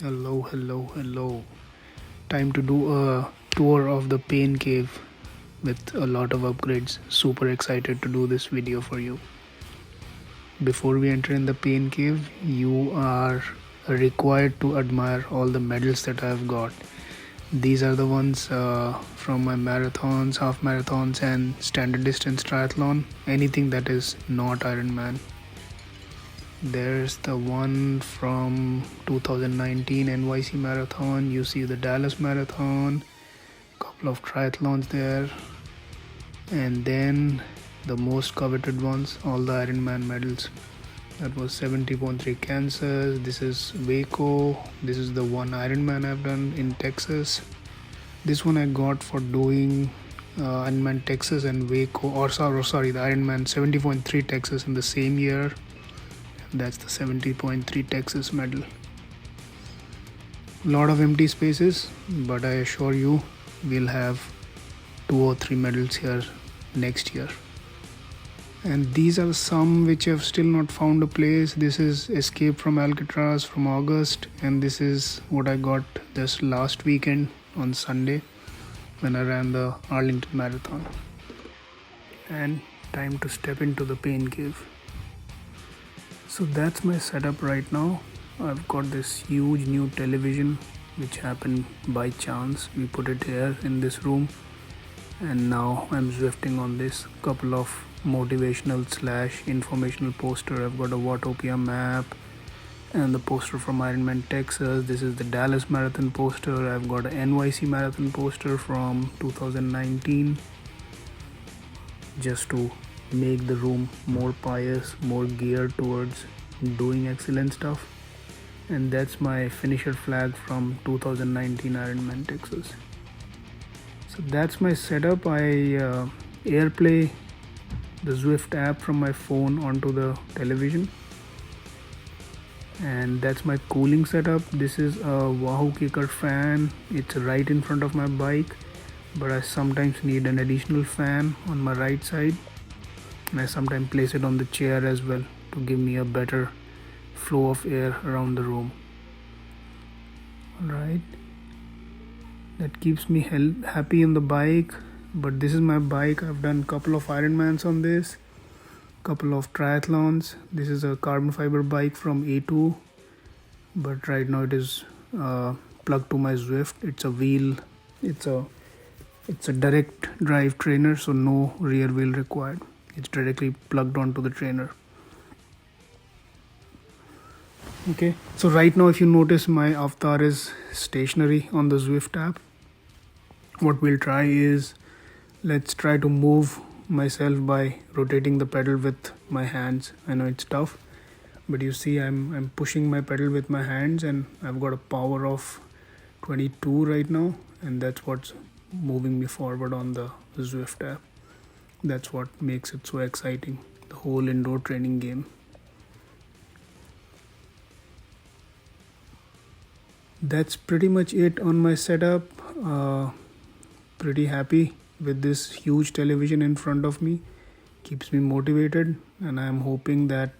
Hello, hello, hello. Time to do a tour of the pain cave with a lot of upgrades. Super excited to do this video for you. Before we enter in the pain cave, you are required to admire all the medals that I've got. These are the ones from my marathons, half marathons, and standard distance triathlon. Anything that is not Ironman. There's the one from 2019 NYC Marathon. You see the Dallas Marathon, couple of triathlons there, and then the most coveted ones, all the Ironman medals. That was 70.3 Kansas. This is Waco. This is the one Ironman I've done in Texas. This one I got for doing Ironman Texas and Waco, or sorry, the Ironman 70.3 Texas in the same year. That's the 70.3 Texas medal. Lot of empty spaces, but I assure you we'll have 2 or 3 medals here next year. And these are some which have still not found a place. This is Escape from Alcatraz from August, and this is what I got this last weekend on Sunday when I ran the Arlington Marathon. And time to step into the pain cave. So that's my setup right now. I've got this huge new television which happened by chance. We put it here in this room, and now I'm Zwifting on this couple of motivational / informational poster. I've got a Watopia map and the poster from Ironman Texas. This is the Dallas Marathon poster. I've got a NYC Marathon poster from 2019, just to make the room more pious, more geared towards doing excellent stuff. And that's my finisher flag from 2019 Ironman Texas. So that's my setup. I airplay the Zwift app from my phone onto the television, and that's my cooling setup. This is a Wahoo Kicker fan. It's right in front of my bike, but I sometimes need an additional fan on my right side, and I sometimes place it on the chair as well to give me a better flow of air around the room. Alright, that keeps me happy on the bike. But this is my bike. I've done a couple of Ironmans on this, couple of triathlons. This is a carbon fiber bike from A2, but right now it is plugged to my Zwift. It's a wheel. It's a direct drive trainer, so no rear wheel required. It's directly plugged onto the trainer. Okay, so right now if you notice, my avatar is stationary on the Zwift app. What we'll try is, let's try to move myself by rotating the pedal with my hands. I know it's tough, but you see I'm pushing my pedal with my hands, and I've got a power of 22 right now, and that's what's moving me forward on the Zwift app. That's what makes it so exciting, the whole indoor training game. That's pretty much it on my setup. Pretty happy with this huge television in front of me. Keeps me motivated, and I'm hoping that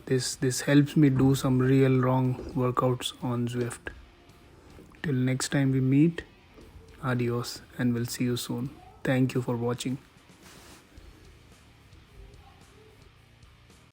this helps me do some real long workouts on Zwift. Till next time we meet, adios, and we'll see you soon. Thank you for watching.